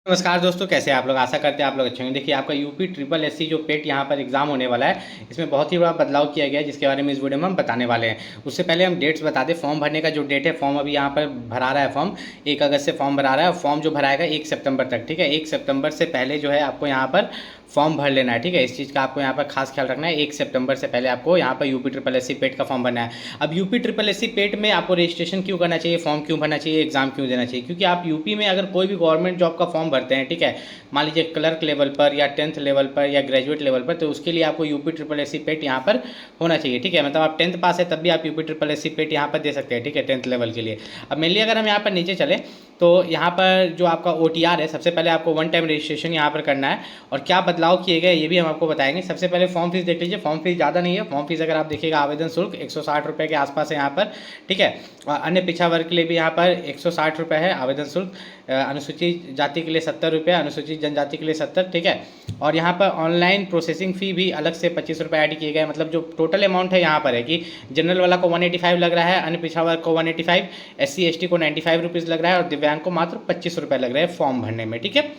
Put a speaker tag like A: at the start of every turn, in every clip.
A: नमस्कार दोस्तों, कैसे हैं आप लोग। आशा करते हैं आप लोग अच्छे होंगे। देखिए, आपका यूपी ट्रिपल एससी जो पेट यहाँ पर एग्जाम होने वाला है, इसमें बहुत ही बड़ा बदलाव किया गया है, जिसके बारे में इस वीडियो में हम बताने वाले हैं। उससे पहले हम डेट्स बता दें। फॉर्म भरने का जो डेट है, फॉर्म अभी यहाँ पर भरा रहा है। फॉर्म 1 अगस्त से फॉर्म भरा रहा है। फॉर्म जो भराएगा 1 सितंबर तक, ठीक है। 1 सितंबर से पहले जो है आपको यहाँ पर फॉर्म भर लेना है, ठीक है। इस चीज़ का आपको यहाँ पर खास ख्याल रखना है। 1 सितंबर से पहले आपको यहाँ पर यूपी ट्रिपल एससी पेट का फॉर्म भरना है। अब यूपी ट्रिपल एससी पेट में आपको रजिस्ट्रेशन क्यों करना चाहिए, फॉर्म क्यों भरना चाहिए, एग्जाम क्यों देना चाहिए? क्योंकि आप यूपी में अगर कोई भी गवर्नमेंट जॉब का फॉर्म भरते हैं, ठीक है, मान लीजिए क्लर्क लेवल पर या 10th लेवल पर या ग्रेजुएट लेवल पर, तो उसके लिए आपको यूपी ट्रिपल एससी पेट यहाँ पर होना चाहिए, ठीक है। मतलब आप 10th पास है तब भी आप यूपी ट्रिपल एससी पेट यहाँ पर दे सकते हैं, ठीक है, 10th लेवल के लिए। अब मेनली अगर हम यहाँ पर नीचे चले तो यहाँ पर जो आपका OTR है, सबसे पहले आपको 1 टाइम रजिस्ट्रेशन यहाँ पर करना है। और क्या बदलाव किए गए ये भी हम आपको बताएंगे। सबसे पहले फॉर्म फीस देख लीजिए। फॉर्म फीस ज़्यादा नहीं है। फॉर्म फीस अगर आप देखिएगा, आवेदन शुल्क 160 रुपये के आसपास है यहाँ पर, ठीक है। और अन्य पिछड़ा वर्ग के लिए भी यहाँ पर 160 रुपये है आवेदन शुल्क। अनुसूचित जाति के लिए 70 रुपये, अनुसूचित जनजाति के लिए 70, ठीक है। और यहाँ पर ऑनलाइन प्रोसेसिंग फ़ी भी अलग से 25 रुपये ऐड किए गए। मतलब जो टोटल अमाउंट है यहाँ पर है कि जनरल वाला को 185 लग रहा है, अन्य पिछड़ा वर्ग को 185, SC ST को 95 रुपीज़ लग रहा है और दिव्यांग को मात्र 25 रुपये लग रहे हैं फॉर्म भरने में, ठीक है।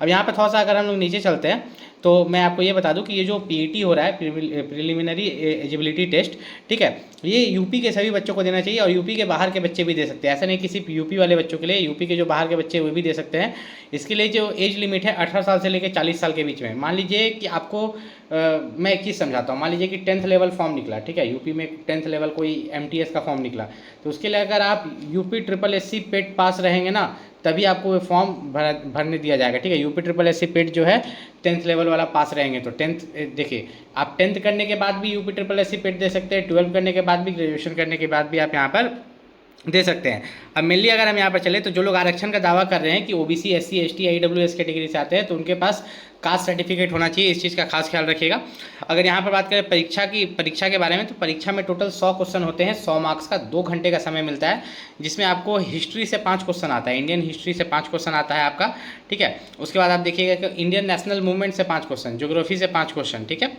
A: अब यहाँ पर थोड़ा सा अगर हम लोग नीचे चलते हैं तो मैं आपको ये बता दूं कि ये जो PET हो रहा है, प्रिलिमिनरी एलिजिबिलिटी टेस्ट, ठीक है, ये यूपी के सभी बच्चों को देना चाहिए और यूपी के बाहर के बच्चे भी दे सकते हैं। ऐसा नहीं कि सिर्फ यूपी वाले बच्चों के लिए, यूपी के जो बाहर के बच्चे वो भी दे सकते हैं। इसके लिए जो एज लिमिट है 18 साल से लेकर 40 साल के बीच में। मान लीजिए कि आपको मैं एक चीज़ समझाता हूँ। मान लीजिए कि 10th लेवल फॉर्म निकला, ठीक है, यूपी में 10th लेवल कोई MTS का फॉर्म निकला, तो उसके लिए अगर आप यूपी ट्रिपल एससी पेट पास रहेंगे ना, तभी आपको वो फॉर्म भरने दिया जाएगा, ठीक है। यूपी ट्रिपल एससी पेट जो है 10th लेवल वाला पास रहेंगे तो 10th, देखिए, आप 10th करने के बाद भी यूपी ट्रिपल एससी पेट दे सकते हैं, 12 करने के बाद भी, ग्रेजुएशन करने के बाद भी आप यहाँ पर दे सकते हैं। अब मेनली अगर हम यहाँ पर चले तो जो लोग आरक्षण का दावा कर रहे हैं कि OBC SC ST IWS category से आते हैं, तो उनके पास कास्ट सर्टिफिकेट होना चाहिए। इस चीज़ का खास ख्याल रखिएगा। अगर यहाँ पर बात करें परीक्षा के बारे में, तो परीक्षा में टोटल 100 क्वेश्चन होते हैं, 100 मार्क्स का, 2 घंटे का समय मिलता है, जिसमें आपको हिस्ट्री से 5 क्वेश्चन आता है, इंडियन हिस्ट्री से 5 क्वेश्चन आता है आपका, ठीक है। उसके बाद आप देखिएगा कि इंडियन नेशनल मूवमेंट से 5 क्वेश्चन, ज्योग्राफी से 5 क्वेश्चन, ठीक है।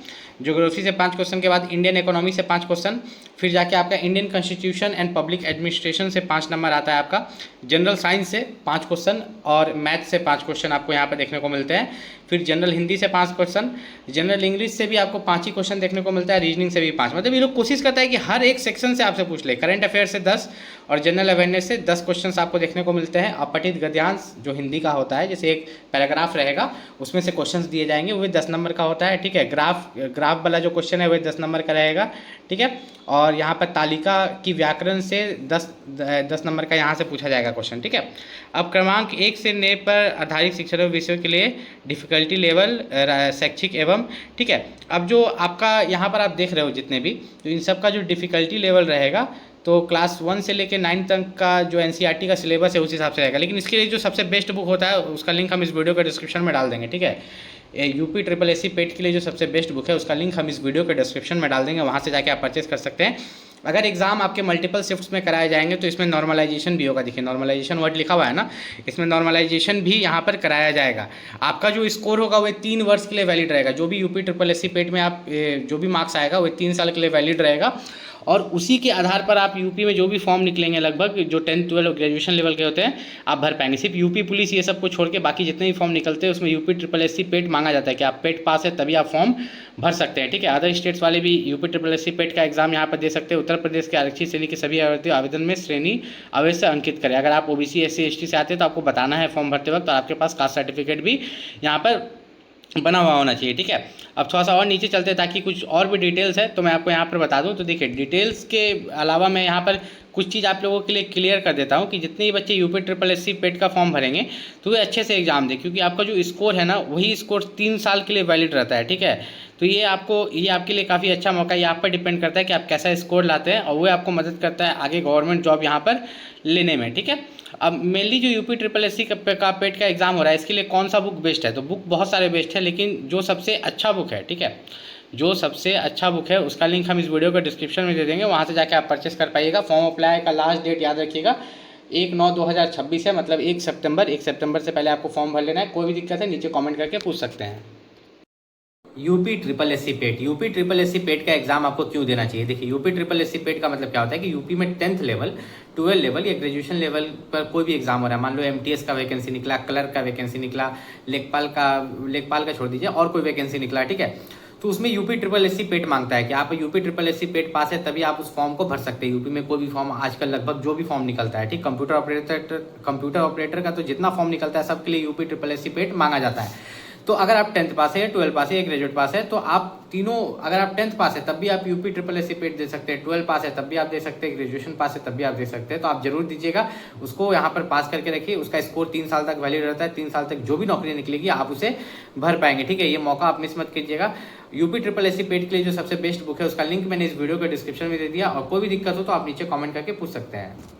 A: ज्योग्राफी से 5 क्वेश्चन के बाद इंडियन इकोनॉमी से 5 क्वेश्चन, फिर जाके आपका Indian constitution and public administration से 5 नंबर आता है आपका, जनरल साइंस से 5 क्वेश्चन और मैथ से 5 क्वेश्चन आपको यहाँ पर देखने को मिलते हैं। फिर जनरल हिंदी से 5 क्वेश्चन, जनरल इंग्लिश से भी आपको 5 ही क्वेश्चन देखने को मिलता है, रीजनिंग से भी 5। मतलब ये लोग कोशिश करता है कि हर एक सेक्शन से आपसे पूछ ले। करंट अफेयर से 10 और जनरल अवेयरनेस से 10 क्वेश्चंस आपको देखने को मिलते हैं। अपठित गद्यांश जो हिंदी का होता है, जैसे एक पैराग्राफ रहेगा, उसमें से क्वेश्चंस दिए जाएंगे, वो 10 नंबर का होता है, ठीक है। ग्राफ वाला जो क्वेश्चन है वह 10 नंबर का रहेगा, ठीक है। और यहाँ पर तालिका की व्याकरण से 10 नंबर का यहाँ से पूछा जाएगा क्वेश्चन, ठीक है। अब क्रमांक 1 से 9 पर आधारित शिक्षण विषयों के लिए डिफ़िकल्टी लेवल शैक्षिक एवं, ठीक है। अब जो आपका यहाँ पर आप देख रहे हो जितने भी, तो इन सब का जो डिफ़िकल्टी लेवल रहेगा, तो क्लास 1 से लेकर 9 तक का जो NCERT का सिलेबस है उस हिसाब से रहेगा। लेकिन इसके लिए जो सबसे बेस्ट बुक होता है उसका लिंक हम इस वीडियो के डिस्क्रिप्शन में डाल देंगे, ठीक है। यूपी ट्रिपल एससी पेट के लिए जो सबसे बेस्ट बुक है उसका लिंक हम इस वीडियो के डिस्क्रिप्शन में डाल देंगे, वहाँ से जाके आप परचेस कर सकते हैं। अगर एग्जाम आपके मल्टीपल शिफ्ट्स में कराए जाएंगे तो इसमें नॉर्मलाइजेशन भी होगा। देखिए, नॉर्मलाइजेशन वर्ड लिखा हुआ है ना, इसमें नॉर्मलाइजेशन भी यहाँ पर कराया जाएगा। आपका जो स्कोर होगा वह 3 वर्ष के लिए वैलिड रहेगा। जो भी यूपी ट्रिपल एससी पेट में आप जो भी मार्क्स आएगा वह 3 साल के लिए वैलिड रहेगा। और उसी के आधार पर आप यूपी में जो भी फॉर्म निकलेंगे, लगभग जो 10th 12 और ग्रेजुएशन लेवल के होते हैं, आप भर पाएंगे। सिर्फ यूपी पुलिस ये सब को छोड़ के बाकी जितने भी फॉर्म निकलते हैं उसमें यूपी ट्रिपल एससी पेट मांगा जाता है कि आप पेट पास है तभी आप फॉर्म भर सकते हैं, ठीक है। अदर स्टेट्स वाले भी यूपी ट्रिपल एससी पेट का एग्जाम यहाँ पर दे सकते हैं। उत्तर प्रदेश के आरक्षित श्रेणी के सभी अभ्यर्थी आवेदन में श्रेणी अवश्य अंकित करें। अगर आप OBC SC ST से आते हैं तो आपको बताना है फॉर्म भरते वक्त, और आपके पास कास्ट सर्टिफिकेट भी यहाँ पर बना हुआ होना चाहिए, ठीक है। अब थोड़ा सा और नीचे चलते हैं ताकि कुछ और भी डिटेल्स है तो मैं आपको यहाँ पर बता दूँ। तो देखिए, डिटेल्स के अलावा मैं यहाँ पर कुछ चीज़ आप लोगों के लिए क्लियर कर देता हूँ कि जितने ही बच्चे यूपी ट्रिपल एससी पेट का फॉर्म भरेंगे तो वे अच्छे से एग्जाम दें, क्योंकि आपका जो स्कोर है ना वही स्कोर 3 साल के लिए वैलिड रहता है, ठीक है। तो ये आपके लिए काफ़ी अच्छा मौका, ये आप पर डिपेंड करता है कि आप कैसा स्कोर लाते हैं, और वो आपको मदद करता है आगे गवर्नमेंट जॉब यहाँ पर लेने में, ठीक है। अब मेनली जो यूपी ट्रिपल एससी का पेट का एग्जाम हो रहा है, इसके लिए कौन सा बुक बेस्ट है? तो बुक बहुत सारे बेस्ट है, लेकिन जो सबसे अच्छा बुक है, ठीक है, जो सबसे अच्छा बुक है उसका लिंक हम इस वीडियो के डिस्क्रिप्शन में दे देंगे, वहाँ से जाके आप परचेस कर पाइएगा। फॉर्म अप्लाई का लास्ट डेट याद रखिएगा 1/9/2026 है, मतलब 1 सितंबर से पहले आपको फॉर्म भर लेना है। कोई भी दिक्कत है नीचे कमेंट करके पूछ सकते हैं। यूपी ट्रिपल एससी पेट का एग्जाम आपको क्यों देना चाहिए? देखिए, यूपी ट्रिपल एससी पेट का मतलब क्या होता है कि यूपी में 10th लेवल, 12 लेवल या ग्रेजुएशन लेवल पर कोई भी एग्जाम हो रहा है, मान लो एमटीएस का वैकेंसी निकला, क्लर्क का वैकेंसी निकला, लेखपाल का छोड़ दीजिए और कोई वैकेंसी निकला, ठीक है, तो उसमें यूपी ट्रिपल एससी पेट मांगता है कि आप यूपी ट्रिपल एससी पेट पास है तभी आप उस फॉर्म को भर सकते हैं। यूपी में कोई भी फॉर्म आजकल लगभग जो भी फॉर्म निकलता है, ठीक, कंप्यूटर ऑपरेटर का तो जितना फॉर्म निकलता है सबके लिए यूपी ट्रिपल एससी पेट मांगा जाता है। तो अगर आप 10th पास है, 12 पास है या ग्रेजुएट पास है, तो आप तीनों, अगर आप 10th पास है तब भी आप यूपी ट्रिपल एससी पेट दे सकते हैं, 12 पास है तब भी आप दे सकते हैं, ग्रेजुएशन पास है तब भी आप दे सकते हैं। तो आप जरूर दीजिएगा, उसको यहाँ पर पास करके रखिए, उसका स्कोर 3 साल तक वैलिड रहता है, 3 साल तक जो भी नौकरी निकलेगी आप उसे भर पाएंगे, ठीक है। ये मौका आप मिस मत कीजिएगा। यूपी ट्रिपल एससी पेट के लिए जो सबसे बेस्ट बुक है उसका लिंक मैंने इस वीडियो के डिस्क्रिप्शन में दे दिया, और कोई भी दिक्कत हो तो आप नीचे कॉमेंट करके पूछ सकते हैं।